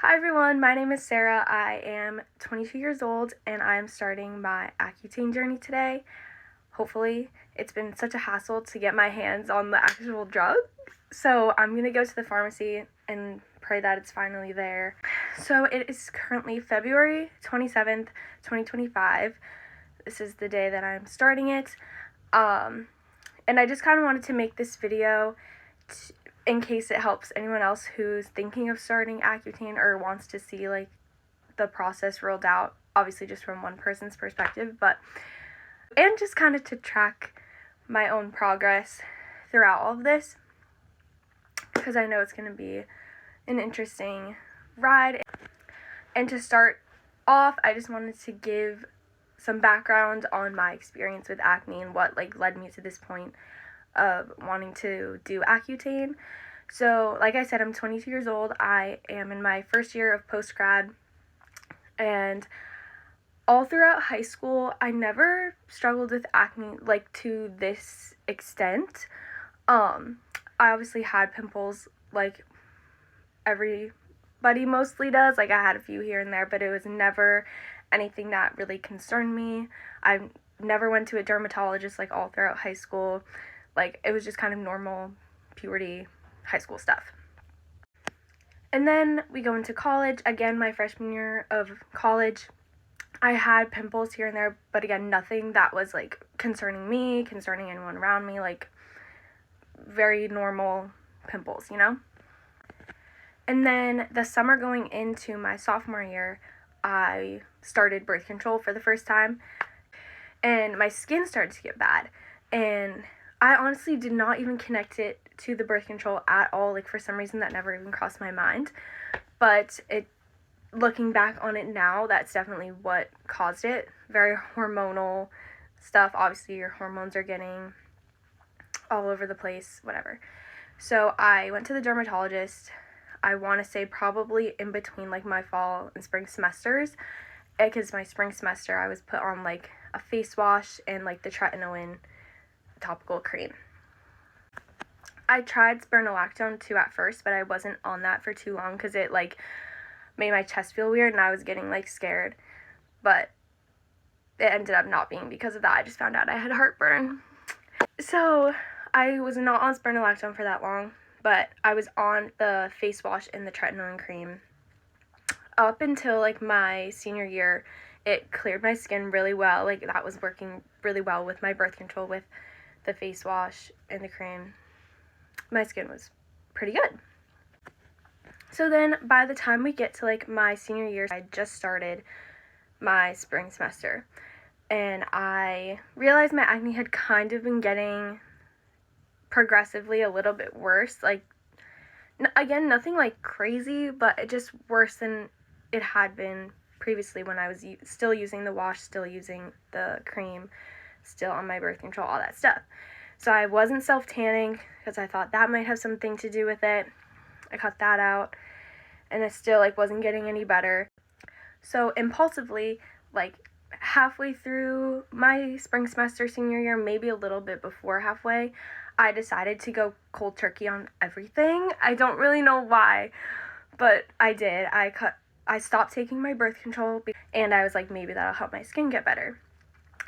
Hi everyone, my name is Sarah. I am 22 years old and I'm starting my Accutane journey today. Hopefully, it's been such a hassle to get my hands on the actual drug. So I'm going to go to the pharmacy and pray that it's finally there. So it is currently February 27th, 2025. This is the day that I'm starting it. And I just kind of wanted to make this video in case it helps anyone else who's thinking of starting Accutane or wants to see like the process rolled out, obviously just from one person's perspective, and just kind of to track my own progress throughout all of this, because I know it's going to be an interesting ride. And to start off, I just wanted to give some background on my experience with acne and what led me to this point of wanting to do Accutane. So, like I said, I'm 22 years old. I am in my first year of post-grad, and all throughout high school, I never struggled with acne to this extent. I obviously had pimples like everybody mostly does. I had a few here and there, but it was never anything that really concerned me. I never went to a dermatologist all throughout high school. It was just kind of normal puberty, high school stuff. And then we go into college. Again, my freshman year of college, I had pimples here and there, but again, nothing that was concerning me, concerning anyone around me, very normal pimples, you know? And then the summer going into my sophomore year, I started birth control for the first time, and my skin started to get bad. And I honestly did not even connect it to the birth control at all. For some reason, that never even crossed my mind. But looking back on it now, that's definitely what caused it. Very hormonal stuff. Obviously, your hormones are getting all over the place, whatever. So I went to the dermatologist, I want to say probably in between my fall and spring semesters, because my spring semester I was put on a face wash and the tretinoin topical cream. I tried spironolactone too at first, but I wasn't on that for too long because it made my chest feel weird and I was getting scared. But it ended up not being because of that. I just found out I had heartburn. So I was not on spironolactone for that long, but I was on the face wash and the tretinoin cream up until my senior year. It cleared my skin really well. That was working really well with my birth control, with the face wash and the cream. My skin was pretty good. So then by the time we get to my senior year, I just started my spring semester, and I realized my acne had kind of been getting progressively a little bit worse. Again, nothing crazy, but it just worse than it had been previously when I was still using the wash, still using the cream, still on my birth control, all that stuff. So I wasn't self-tanning because I thought that might have something to do with it. I cut that out, and it still wasn't getting any better. So impulsively, halfway through my spring semester senior year, maybe a little bit before halfway, I decided to go cold turkey on everything. I don't really know why, but I did. I stopped taking my birth control, and I was maybe that'll help my skin get better.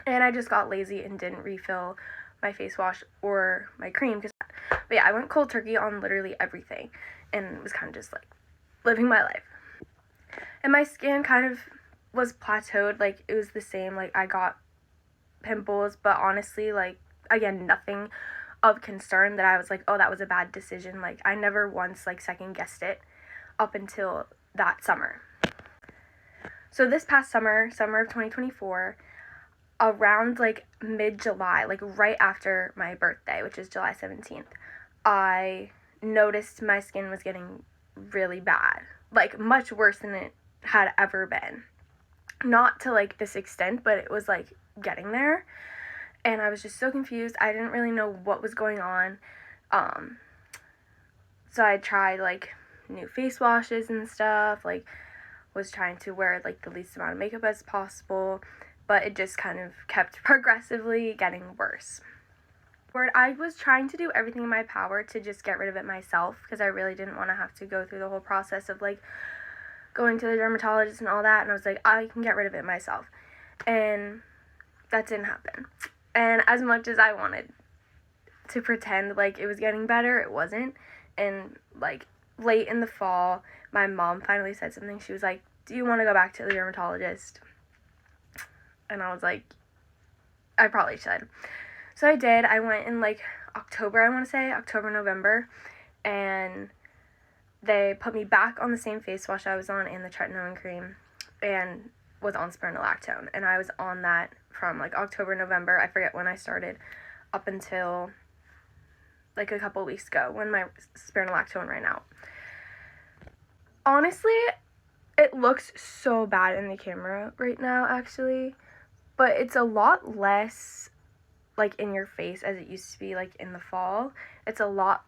And I just got lazy and didn't refill my face wash or my cream. But yeah, I went cold turkey on literally everything and was kind of just living my life. And my skin kind of was plateaued. It was the same. I got pimples, but honestly, again, nothing of concern that I was oh, that was a bad decision. I never once second guessed it up until that summer. So this past summer of 2024, around mid-July, right after my birthday, which is July 17th, I noticed my skin was getting really bad, much worse than it had ever been. Not to this extent, but it was getting there, and I was just so confused. I didn't really know what was going on. So I tried new face washes and stuff, was trying to wear the least amount of makeup as possible, but it just kind of kept progressively getting worse. I was trying to do everything in my power to just get rid of it myself, because I really didn't want to have to go through the whole process of going to the dermatologist and all that, and I was like, I can get rid of it myself. And that didn't happen. And as much as I wanted to pretend like it was getting better, it wasn't. And like late in the fall, my mom finally said something. She was like, do you want to go back to the dermatologist? And I was like, I probably should. So I did. I went in like October, I want to say, October, November, and they put me back on the same face wash I was on and the tretinoin cream, and was on spironolactone. And I was on that from like October, November, I forget when I started, up until like a couple weeks ago when my spironolactone ran out. Honestly, it looks so bad in the camera right now, actually, but it's a lot less like in your face as it used to be like in the fall. It's a lot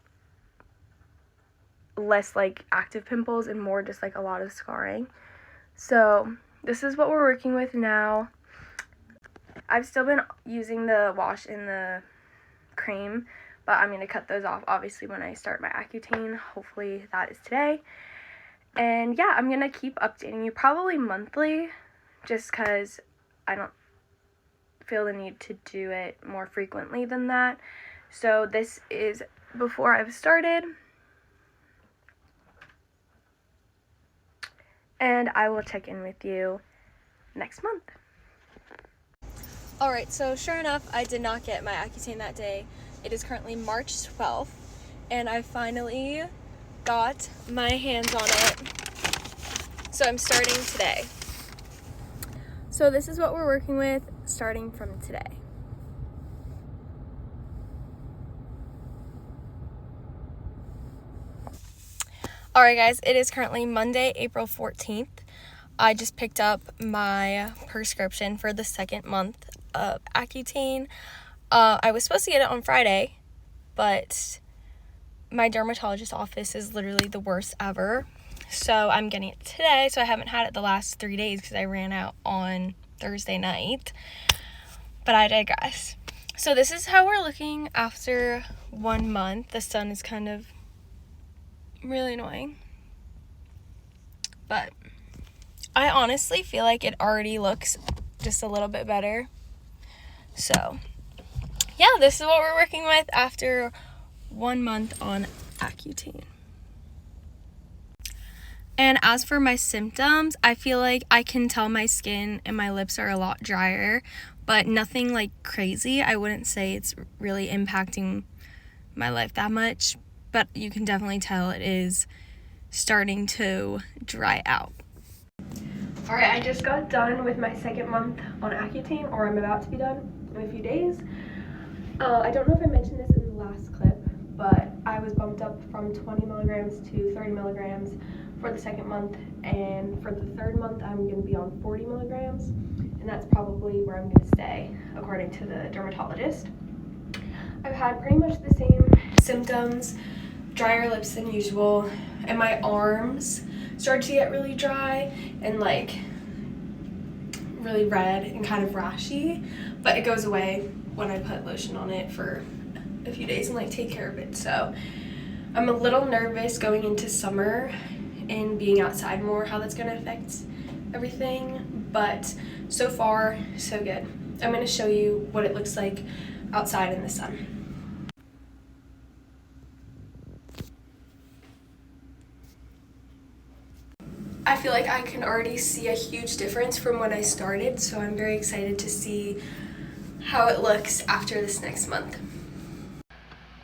less like active pimples and more just like a lot of scarring. So this is what we're working with now. I've still been using the wash and the cream, but I'm going to cut those off obviously when I start my Accutane. Hopefully that is today. And yeah, I'm going to keep updating you probably monthly, just because I don't feel the need to do it more frequently than that. So this is before I've started, and I will check in with you next month. Alright, so sure enough, I did not get my Accutane that day. It is currently March 12th, and I finally got my hands on it. So I'm starting today. So this is what we're working with starting from today. Alright guys, it is currently Monday, April 14th. I just picked up my prescription for the second month of Accutane. I was supposed to get it on Friday, but my dermatologist's office is literally the worst ever. So I'm getting it today, so I haven't had it the last 3 days because I ran out on Thursday night. But I digress. So this is how we're looking after 1 month. The sun is kind of really annoying. But I honestly feel like it already looks just a little bit better. So yeah, this is what we're working with after 1 month on Accutane. And as for my symptoms, I feel like I can tell my skin and my lips are a lot drier, but nothing like crazy. I wouldn't say it's really impacting my life that much, but you can definitely tell it is starting to dry out. Alright, I just got done with my second month on Accutane, or I'm about to be done in a few days. I don't know if I mentioned this in the last clip, but I was bumped up from 20 milligrams to 30 milligrams for the second month, and for the third month I'm going to be on 40 milligrams, and that's probably where I'm going to stay according to the dermatologist. I've had pretty much the same symptoms, drier lips than usual, and my arms started to get really dry and like really red and kind of rashy, but it goes away when I put lotion on it for a few days and like take care of it. So I'm a little nervous going into summer and being outside more, how that's going to affect everything, but so far so good. I'm going to show you what it looks like outside in the sun. I feel like I can already see a huge difference from when I started, so I'm very excited to see how it looks after this next month.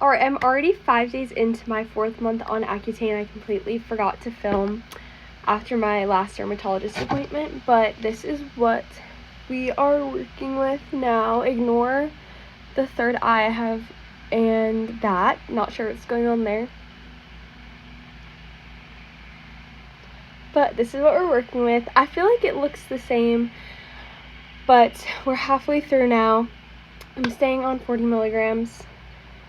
Alright, I'm already 5 days into my 4th month on Accutane. I completely forgot to film after my last dermatologist appointment, but this is what we are working with now. Ignore the third eye I have and that. Not sure what's going on there. But this is what we're working with. I feel like it looks the same, but we're halfway through now. I'm staying on 40 milligrams.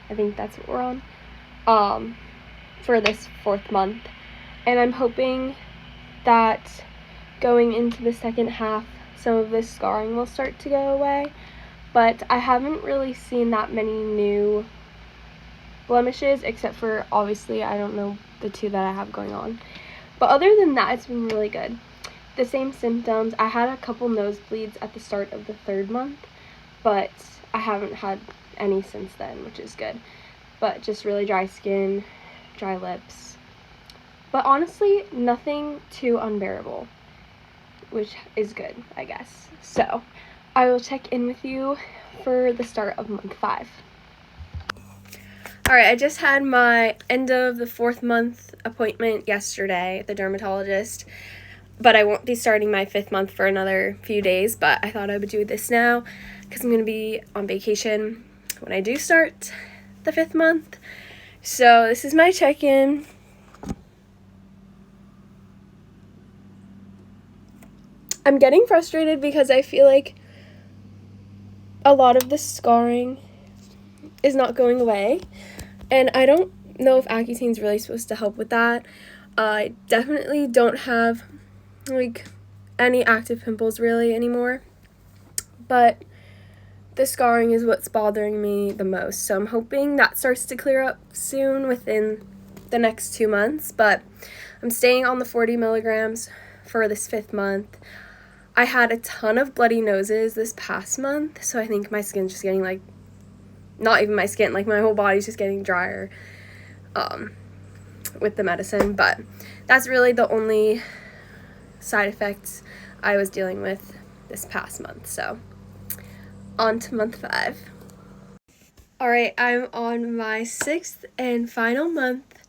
I think that's what we're on for this 4th month. And I'm hoping that going into the second half, some of this scarring will start to go away. But I haven't really seen that many new blemishes, except for, obviously, I don't know the 2 that I have going on. But other than that, it's been really good. The same symptoms. I had a couple nosebleeds at the start of the 3rd month, but I haven't had any since then, which is good. But just really dry skin, dry lips. But honestly, nothing too unbearable, which is good, I guess. So, I will check in with you for the start of month 5. Alright, I just had my end of the 4th month appointment yesterday at the dermatologist, but I won't be starting my 5th month for another few days, but I thought I would do this now because I'm going to be on vacation when I do start the 5th month. So this is my check-in. I'm getting frustrated because I feel like a lot of the scarring is not going away, and I don't know if Accutane's really supposed to help with that. I definitely don't have like any active pimples really anymore, but the scarring is what's bothering me the most. So I'm hoping that starts to clear up soon within the next 2 months, but I'm staying on the 40 milligrams for this 5th month. I had a ton of bloody noses this past month, so I think my skin's just getting like, not even my skin, like my whole body's just getting drier with the medicine, but that's really the only side effects I was dealing with this past month. So on to month 5. Alright, I'm on my 6th and final month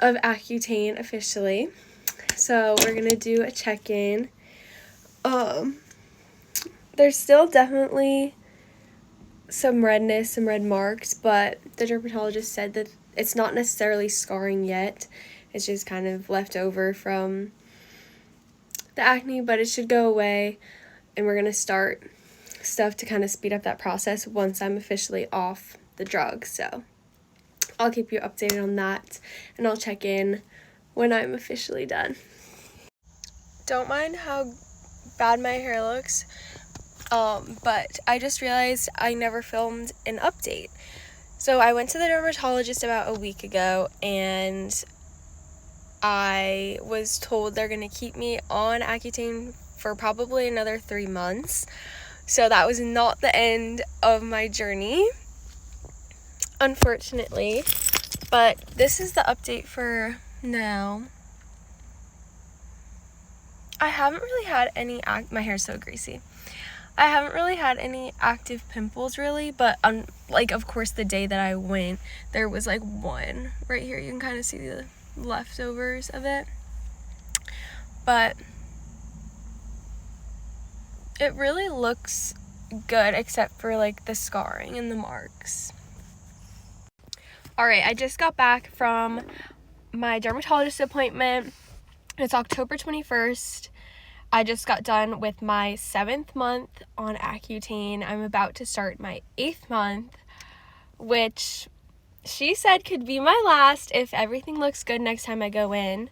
of Accutane officially. So we're gonna do a check-in. There's still definitely some redness, some red marks, but the dermatologist said that it's not necessarily scarring yet. It's just kind of left over from the acne, but it should go away, and we're going to start stuff to kind of speed up that process once I'm officially off the drug. So I'll keep you updated on that, and I'll check in when I'm officially done. Don't mind how bad my hair looks, but I just realized I never filmed an update. So I went to the dermatologist about a week ago, and I was told they're going to keep me on Accutane for probably another 3 months. So that was not the end of my journey, unfortunately. But this is the update for now. I haven't really had any my hair's so greasy. I haven't really had any active pimples really, but like of course the day that I went, there was like one right here. You can kind of see the leftovers of it. But it really looks good except for like the scarring and the marks. Alright, I just got back from my dermatologist appointment. It's October 21st. I just got done with my 7th month on Accutane. I'm about to start my 8th month, which she said could be my last if everything looks good next time I go in.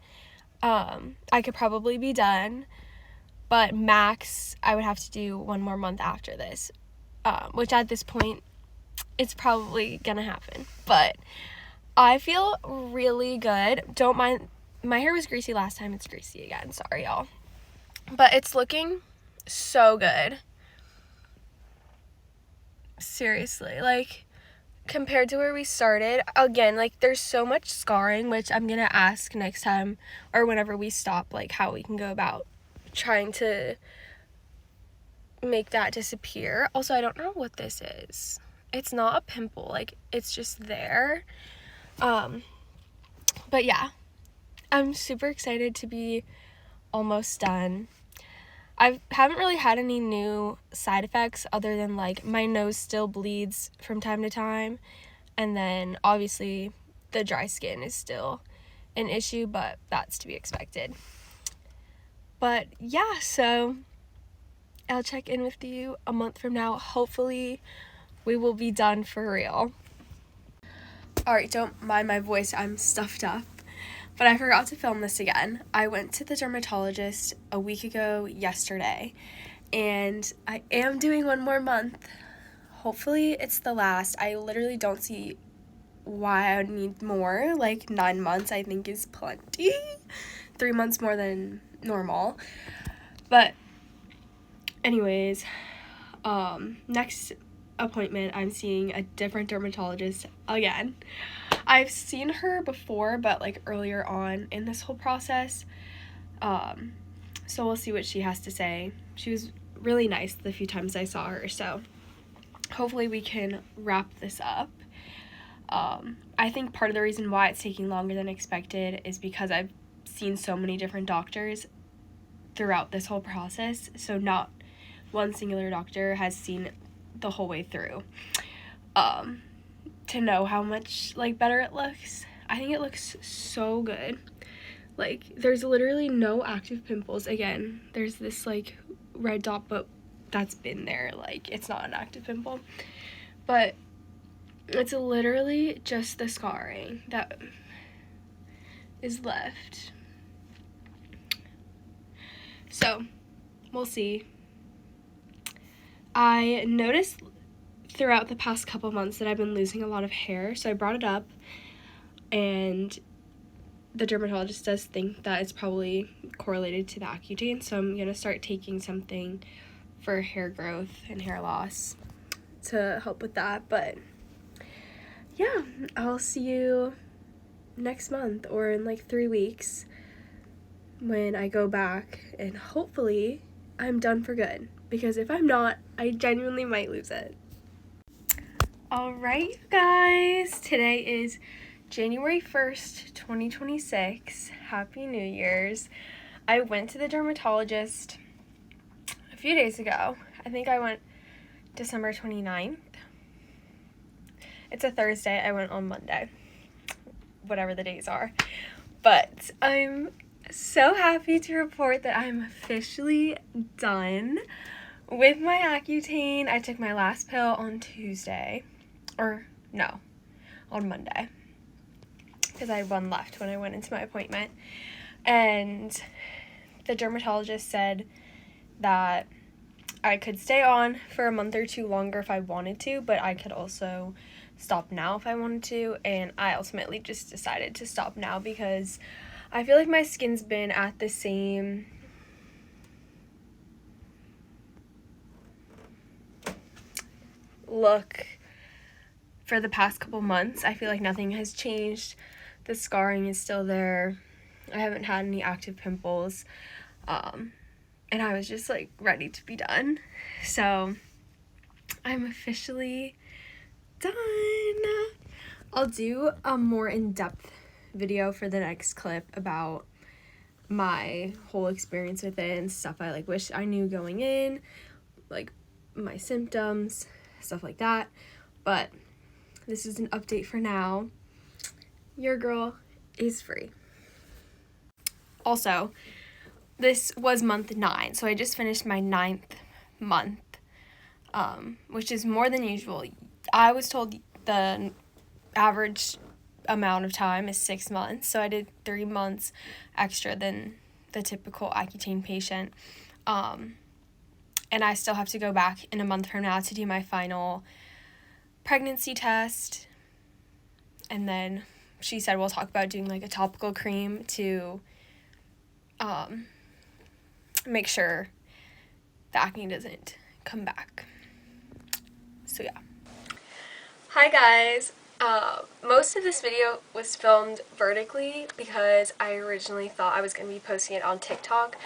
I could probably be done, but max I would have to do 1 more month after this, which at this point it's probably gonna happen. But I feel really good. Don't mind, my hair was greasy last time. It's greasy again, sorry y'all, but it's looking so good. Seriously, like compared to where we started, again, like there's so much scarring, which I'm gonna ask next time or whenever we stop, like how we can go about trying to make that disappear. Also, I don't know what this is. It's not a pimple, like it's just there. But yeah, I'm super excited to be almost done. I haven't really had any new side effects other than like my nose still bleeds from time to time, and then obviously the dry skin is still an issue, but that's to be expected. But yeah, so I'll check in with you a month from now. Hopefully we will be done for real. Alright, don't mind my voice, I'm stuffed up. But I forgot to film this again. I went to the dermatologist a week ago yesterday, and I am doing 1 more month. Hopefully it's the last. I literally don't see why I would need more. Like 9 months I think is plenty. 3 months more than normal. But anyways, next appointment, I'm seeing a different dermatologist again. I've seen her before, but like earlier on in this whole process. So we'll see what she has to say. She was really nice the few times I saw her, so hopefully we can wrap this up. I think part of the reason why it's taking longer than expected is because I've seen so many different doctors throughout this whole process, so not one singular doctor has seen the whole way through to know how much like better it looks. I think it looks so good. Like, there's literally no active pimples. Again, there's this like red dot, but that's been there, like it's not an active pimple, but it's literally just the scarring that is left. So we'll see. I noticed throughout the past couple months that I've been losing a lot of hair, so I brought it up, and the dermatologist does think that it's probably correlated to the Accutane, so I'm going to start taking something for hair growth and hair loss to help with that. But yeah, I'll see you next month or in like 3 weeks when I go back, and hopefully I'm done for good, because if I'm not, I genuinely might lose it. Alright, you guys, today is January 1st, 2026. Happy New Year's. I went to the dermatologist a few days ago. I think I went December 29th. It's a Thursday. I went on Monday. Whatever the days are. But I'm so happy to report that I'm officially done with my Accutane. I took my last pill on Tuesday. Or, no, on Monday. Because I had one left when I went into my appointment. And the dermatologist said that I could stay on for a month or two longer if I wanted to, but I could also stop now if I wanted to. And I ultimately just decided to stop now because I feel like my skin's been at the same look for the past couple months. I feel like nothing has changed. The scarring is still there. I haven't had any active pimples. And I was just like ready to be done. So I'm officially done. I'll do a more in-depth video for the next clip about my whole experience with it and stuff I like wish I knew going in, like my symptoms, stuff like that. But this is an update for now. Your girl is free. Also, this was month 9, so I just finished my 9th month, which is more than usual. I was told the average amount of time is 6 months, so I did 3 months extra than the typical Accutane patient. And I still have to go back in a month from now to do my final pregnancy test, and then she said we'll talk about doing like a topical cream to make sure the acne doesn't come back. So yeah. Hi guys. Most of this video was filmed vertically because I originally thought I was going to be posting it on TikTok,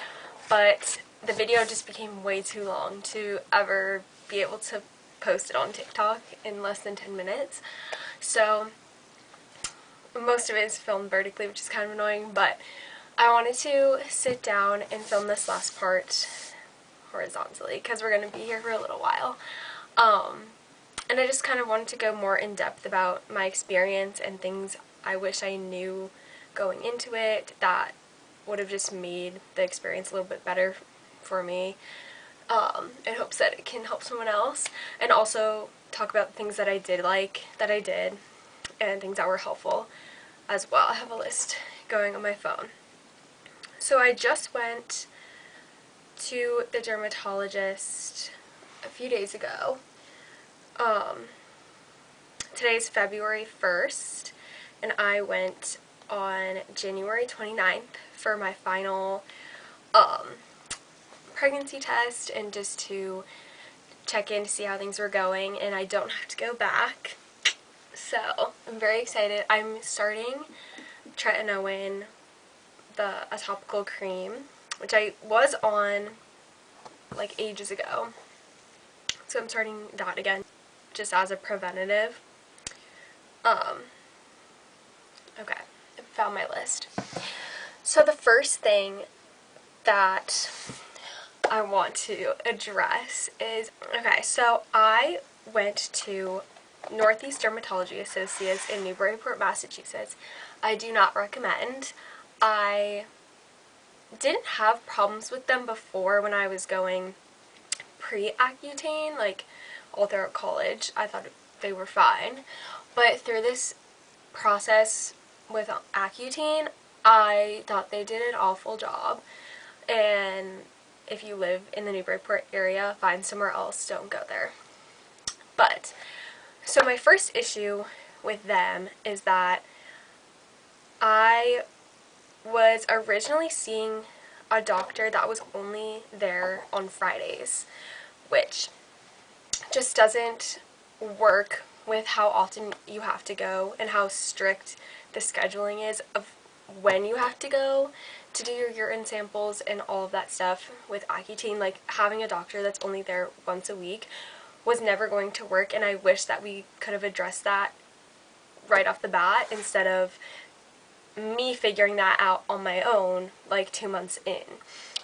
but the video just became way too long to ever be able to post it on TikTok in less than 10 minutes. So most of it is filmed vertically, which is kind of annoying, but I wanted to sit down and film this last part horizontally because we're going to be here for a little while. And I just kind of wanted to go more in depth about my experience and things I wish I knew going into it that would have just made the experience a little bit better for me, in hopes that it can help someone else, and also talk about things that I did like, that I did, and things that were helpful as well. I have a list going on my phone. So I just went to the dermatologist a few days ago. Today's February 1st, and I went on January 29th for my final pregnancy test and just to check in to see how things were going, and I don't have to go back. So I'm very excited. I'm starting Tretinoin, a topical cream, which I was on like ages ago. So I'm starting that again, just as a preventative. Okay, I found my list. So the first thing that I want to address is, okay, so I went to Northeast Dermatology Associates in Newburyport, Massachusetts. I do not recommend. I didn't have problems with them before when I was going pre-Accutane, like all throughout college. I thought they were fine. But through this process with Accutane, I thought they did an awful job. And if you live in the Newburyport area, find somewhere else, don't go there. But, so my first issue with them is that I was originally seeing a doctor that was only there on Fridays, which just doesn't work with how often you have to go and how strict the scheduling is of when you have to go to do your urine samples and all of that stuff with Accutane. Like, having a doctor that's only there once a week was never going to work, and I wish that we could have addressed that right off the bat instead of me figuring that out on my own like 2 months in,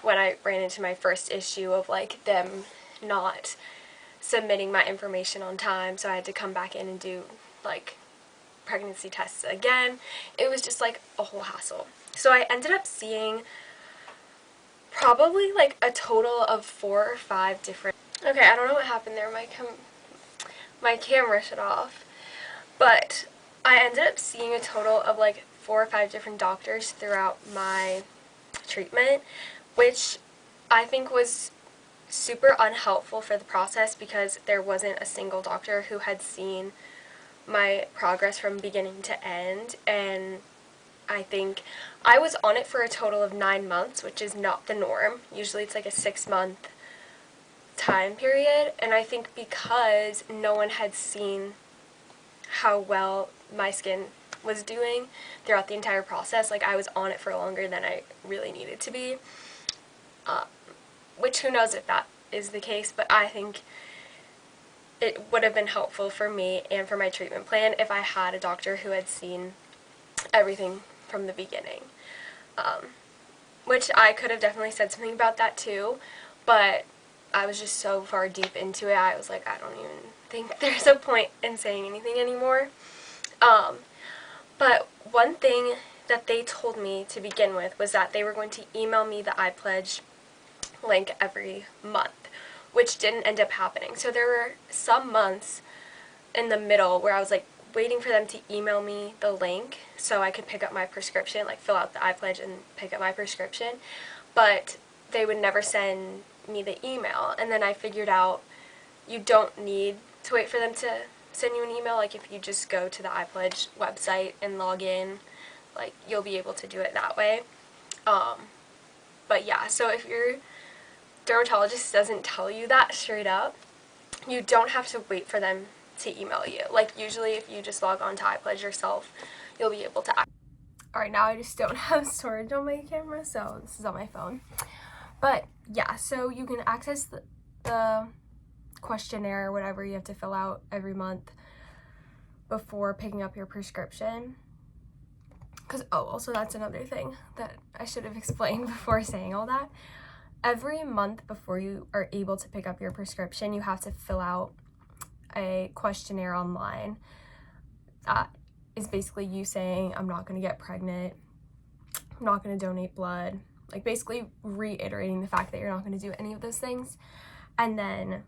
when I ran into my first issue of like them not submitting my information on time, so I had to come back in and do like pregnancy tests again. It was just like a whole hassle. So I ended up seeing probably like a total of 4 or 5 different, okay, I don't know what happened there, my camera shut off, but I ended up seeing a total of like 4 or 5 different doctors throughout my treatment, which I think was super unhelpful for the process because there wasn't a single doctor who had seen my progress from beginning to end. And I think I was on it for a total of 9 months, which is not the norm. Usually it's like a 6-month time period, and I think because no one had seen how well my skin was doing throughout the entire process, like I was on it for longer than I really needed to be, which who knows if that is the case, but I think it would have been helpful for me and for my treatment plan if I had a doctor who had seen everything from the beginning, which I could have definitely said something about that too, but I was just so far deep into it, I was like, I don't even think there's a point in saying anything anymore. But one thing that they told me to begin with was that they were going to email me the iPledge link every month, which didn't end up happening. So there were some months in the middle where I was like waiting for them to email me the link so I could pick up my prescription, like fill out the iPledge and pick up my prescription, but they would never send me the email. And then I figured out you don't need to wait for them to send you an email. Like, if you just go to the iPledge website and log in, like, you'll be able to do it that way. But yeah, so if your dermatologist doesn't tell you that straight up, you don't have to wait for them to email you. Like, usually if you just log on to iPledge yourself, you'll be able to. Alright, now I just don't have storage on my camera, so this is on my phone. But yeah, so you can access the questionnaire or whatever you have to fill out every month before picking up your prescription. Because, oh, also that's another thing that I should have explained before saying all that. Every month before you are able to pick up your prescription, you have to fill out a questionnaire online that is basically you saying, I'm not going to get pregnant, I'm not going to donate blood, like basically reiterating the fact that you're not going to do any of those things. And then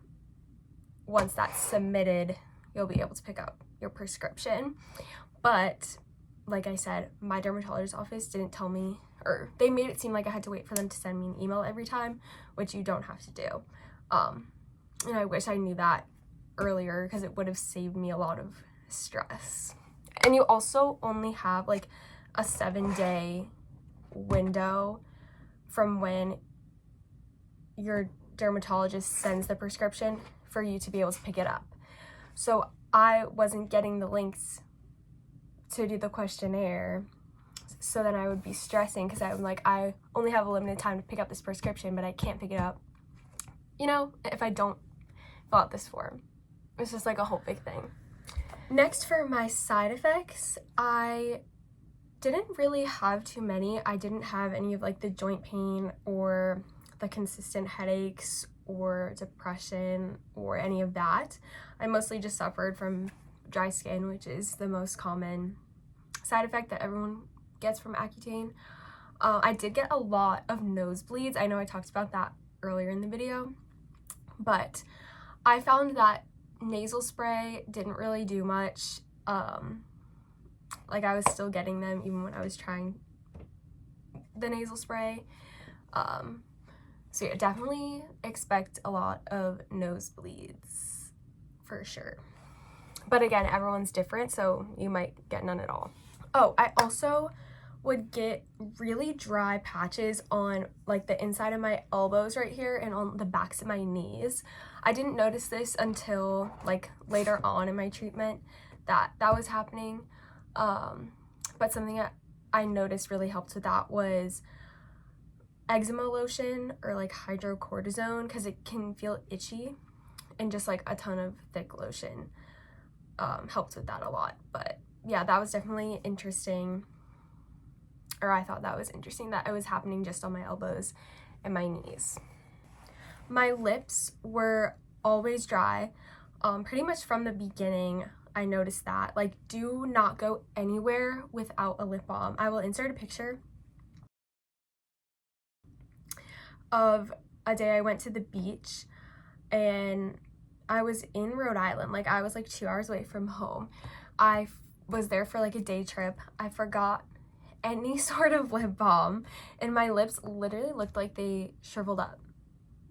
once that's submitted, you'll be able to pick up your prescription. But like I said, my dermatologist's office didn't tell me, or they made it seem like I had to wait for them to send me an email every time, which you don't have to do. And I wish I knew that earlier because it would have saved me a lot of stress. And you also only have like a 7-day window from when your dermatologist sends the prescription for you to be able to pick it up. So I wasn't getting the links to do the questionnaire, so then I would be stressing because I'm like, I only have a limited time to pick up this prescription, but I can't pick it up, you know, if I don't fill out this form. It's just like a whole big thing. Next, for my side effects, I didn't really have too many. I didn't have any of like the joint pain or the consistent headaches or depression or any of that. I mostly just suffered from dry skin, which is the most common side effect that everyone gets from Accutane. I did get a lot of nosebleeds. I know I talked about that earlier in the video, but I found that nasal spray didn't really do much. Like I was still getting them even when I was trying the nasal spray. So yeah, definitely expect a lot of nosebleeds for sure. But again, everyone's different, so you might get none at all. Oh, I also would get really dry patches on like the inside of my elbows right here and on the backs of my knees. I didn't notice this until like later on in my treatment that was happening. But something that I noticed really helped with that was eczema lotion or like hydrocortisone, because it can feel itchy, and just like a ton of thick lotion helped with that a lot. But yeah, that was definitely interesting, or I thought that was interesting that it was happening just on my elbows and my knees. My lips were always dry, pretty much from the beginning. I noticed that. Like, do not go anywhere without a lip balm. I will insert a picture of a day I went to the beach and I was in Rhode Island. Like, I was like 2 hours away from home. I was there for like a day trip. I forgot any sort of lip balm and my lips literally looked like they shriveled up.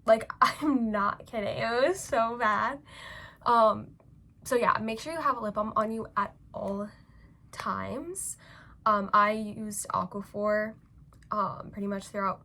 Like, I'm not kidding. It was so bad. So yeah, make sure you have a lip balm on you at all times. I used Aquaphor pretty much throughout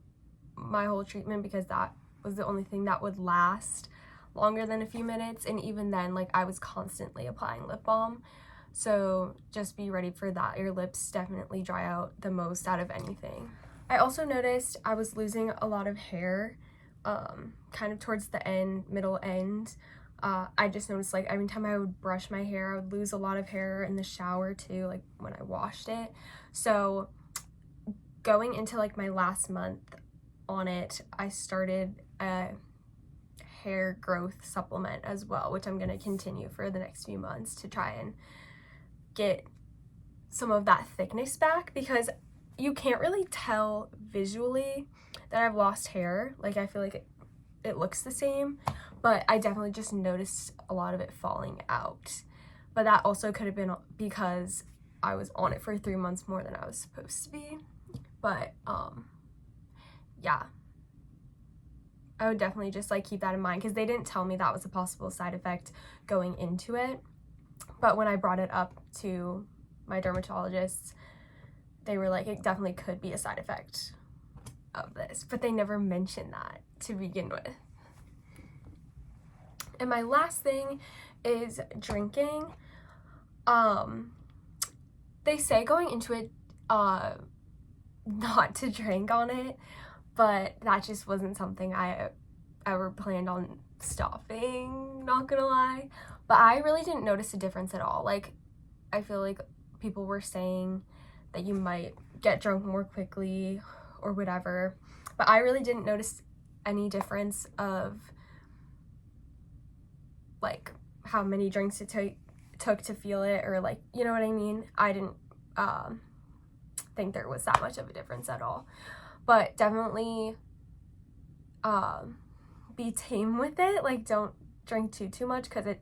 my whole treatment because that was the only thing that would last longer than a few minutes, and even then, like, I was constantly applying lip balm. So just be ready for that. Your lips definitely dry out the most out of anything. I also noticed I was losing a lot of hair kind of towards the middle end. I just noticed, like, every time I would brush my hair, I would lose a lot of hair in the shower too, like when I washed it. So going into like my last month on it, I started a hair growth supplement as well, which I'm going to continue for the next few months to try and get some of that thickness back, because you can't really tell visually that I've lost hair. Like, I feel like it looks the same, but I definitely just noticed a lot of it falling out. But that also could have been because I was on it for 3 months more than I was supposed to be. But yeah, I would definitely just like keep that in mind, because they didn't tell me that was a possible side effect going into it. But when I brought it up to my dermatologists, they were like, it definitely could be a side effect of this, but they never mentioned that to begin with. And my last thing is drinking. They say going into it not to drink on it, but that just wasn't something I ever planned on stopping, not gonna lie. But I really didn't notice a difference at all. Like, I feel like people were saying that you might get drunk more quickly or whatever, but I really didn't notice any difference of like how many drinks it took to feel it, or like, you know what I mean? I didn't think there was that much of a difference at all. But definitely be tame with it. Like, don't drink too much, because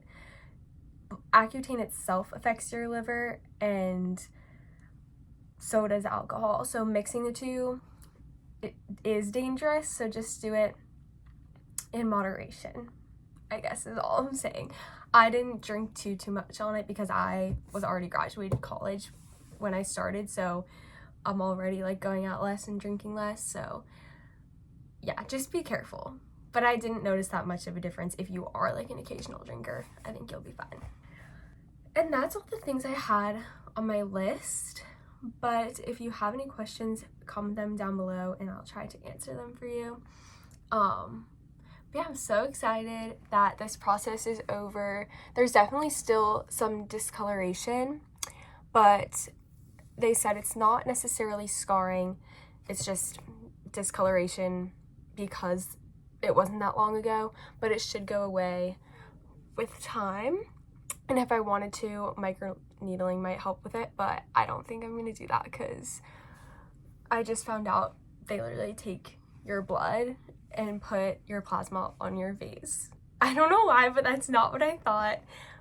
Accutane itself affects your liver, and so does alcohol. So mixing the two, it is dangerous. So just do it in moderation, I guess is all I'm saying. I didn't drink too much on it because I was already graduated college when I started. So I'm already like going out less and drinking less, so yeah, just be careful. But I didn't notice that much of a difference. If you are like an occasional drinker, I think you'll be fine. And that's all the things I had on my list. But if you have any questions, comment them down below and I'll try to answer them for you. But yeah, I'm so excited that this process is over. There's definitely still some discoloration, but they said it's not necessarily scarring, it's just discoloration because it wasn't that long ago, but it should go away with time. And if I wanted to, microneedling might help with it, but I don't think I'm gonna do that because I just found out they literally take your blood and put your plasma on your face. I don't know why, but that's not what I thought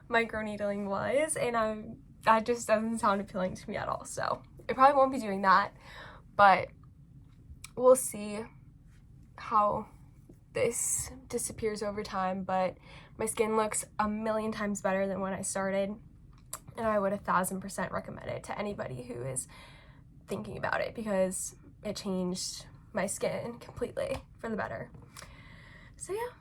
microneedling was, and that just doesn't sound appealing to me at all. So I probably won't be doing that, but we'll see how this disappears over time. But my skin looks a million times better than when I started, and I would 1000% recommend it to anybody who is thinking about it because it changed my skin completely for the better. So yeah,